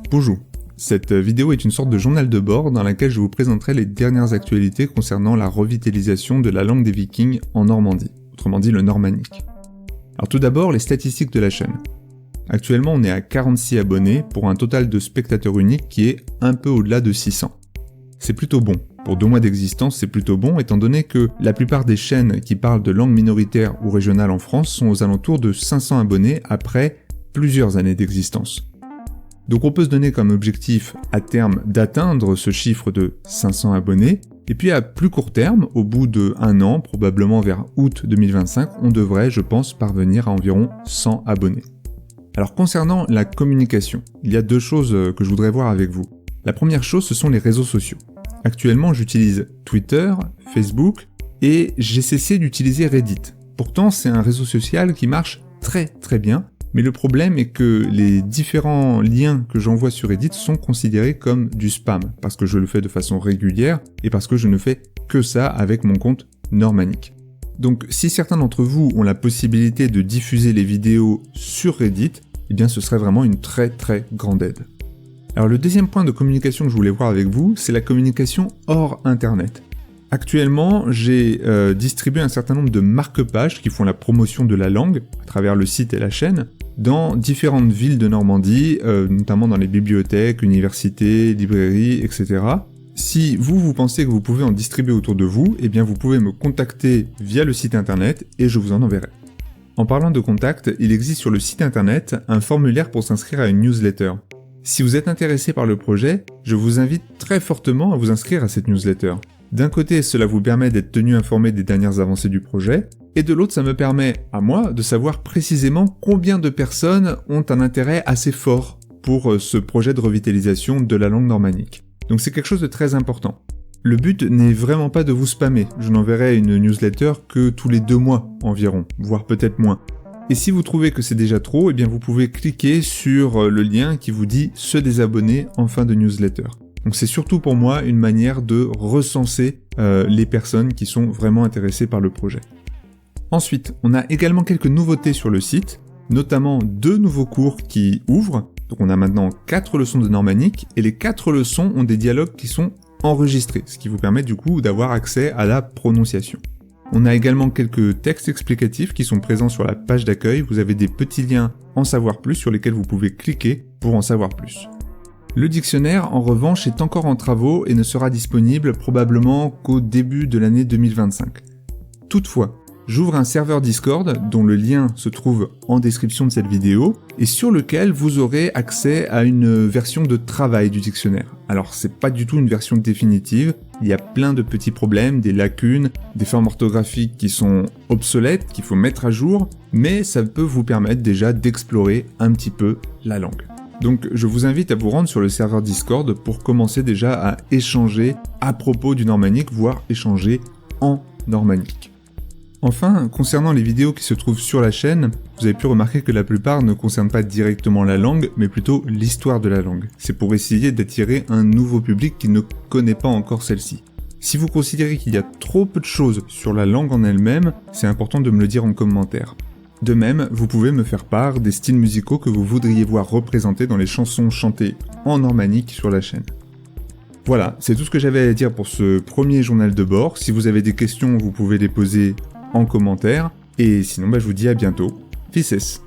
Bonjour, cette vidéo est une sorte de journal de bord dans laquelle je vous présenterai les dernières actualités concernant la revitalisation de la langue des Vikings en Normandie, autrement dit le normanique. Alors tout d'abord, les statistiques de la chaîne. Actuellement, on est à 46 abonnés pour un total de spectateurs uniques qui est un peu au-delà de 600. C'est plutôt bon. Pour 2 mois d'existence, c'est plutôt bon étant donné que la plupart des chaînes qui parlent de langues minoritaires ou régionales en France sont aux alentours de 500 abonnés après plusieurs années d'existence. Donc on peut se donner comme objectif à terme d'atteindre ce chiffre de 500 abonnés, et puis à plus court terme, au bout de 1 an, probablement vers août 2025, on devrait, je pense, parvenir à environ 100 abonnés. Alors concernant la communication, il y a 2 choses que je voudrais voir avec vous. La première chose, ce sont les réseaux sociaux. Actuellement, j'utilise Twitter, Facebook, et j'ai cessé d'utiliser Reddit. Pourtant, c'est un réseau social qui marche très très bien, mais le problème est que les différents liens que j'envoie sur Reddit sont considérés comme du spam, parce que je le fais de façon régulière, et parce que je ne fais que ça avec mon compte Normanique. Donc si certains d'entre vous ont la possibilité de diffuser les vidéos sur Reddit, eh bien ce serait vraiment une très très grande aide. Alors le deuxième point de communication que je voulais voir avec vous, c'est la communication hors Internet. Actuellement, j'ai distribué un certain nombre de marque-pages qui font la promotion de la langue, à travers le site et la chaîne, dans différentes villes de Normandie, notamment dans les bibliothèques, universités, librairies, etc. Si vous pensez que vous pouvez en distribuer autour de vous, eh bien vous pouvez me contacter via le site internet et je vous en enverrai. En parlant de contact, il existe sur le site internet un formulaire pour s'inscrire à une newsletter. Si vous êtes intéressé par le projet, je vous invite très fortement à vous inscrire à cette newsletter. D'un côté, cela vous permet d'être tenu informé des dernières avancées du projet, et de l'autre, ça me permet, à moi, de savoir précisément combien de personnes ont un intérêt assez fort pour ce projet de revitalisation de la langue normanique. Donc c'est quelque chose de très important. Le but n'est vraiment pas de vous spammer, je n'enverrai une newsletter que tous les 2 mois environ, voire peut-être moins. Et si vous trouvez que c'est déjà trop, eh bien vous pouvez cliquer sur le lien qui vous dit « Se désabonner en fin de newsletter ». Donc c'est surtout pour moi une manière de recenser les personnes qui sont vraiment intéressées par le projet. Ensuite, on a également quelques nouveautés sur le site, notamment 2 nouveaux cours qui ouvrent. Donc on a maintenant 4 leçons de normanique, et les 4 leçons ont des dialogues qui sont enregistrés, ce qui vous permet du coup d'avoir accès à la prononciation. On a également quelques textes explicatifs qui sont présents sur la page d'accueil, vous avez des petits liens en savoir plus sur lesquels vous pouvez cliquer pour en savoir plus. Le dictionnaire, en revanche, est encore en travaux et ne sera disponible probablement qu'au début de l'année 2025. Toutefois, j'ouvre un serveur Discord dont le lien se trouve en description de cette vidéo et sur lequel vous aurez accès à une version de travail du dictionnaire. Alors c'est pas du tout une version définitive, il y a plein de petits problèmes, des lacunes, des formes orthographiques qui sont obsolètes, qu'il faut mettre à jour, mais ça peut vous permettre déjà d'explorer un petit peu la langue. Donc je vous invite à vous rendre sur le serveur Discord pour commencer déjà à échanger à propos du normanique, voire échanger en normanique. Enfin, concernant les vidéos qui se trouvent sur la chaîne, vous avez pu remarquer que la plupart ne concernent pas directement la langue, mais plutôt l'histoire de la langue. C'est pour essayer d'attirer un nouveau public qui ne connaît pas encore celle-ci. Si vous considérez qu'il y a trop peu de choses sur la langue en elle-même, c'est important de me le dire en commentaire. De même, vous pouvez me faire part des styles musicaux que vous voudriez voir représentés dans les chansons chantées en normanique sur la chaîne. Voilà, c'est tout ce que j'avais à dire pour ce premier journal de bord. Si vous avez des questions, vous pouvez les poser en commentaire. Et sinon, je vous dis à bientôt. Fisses.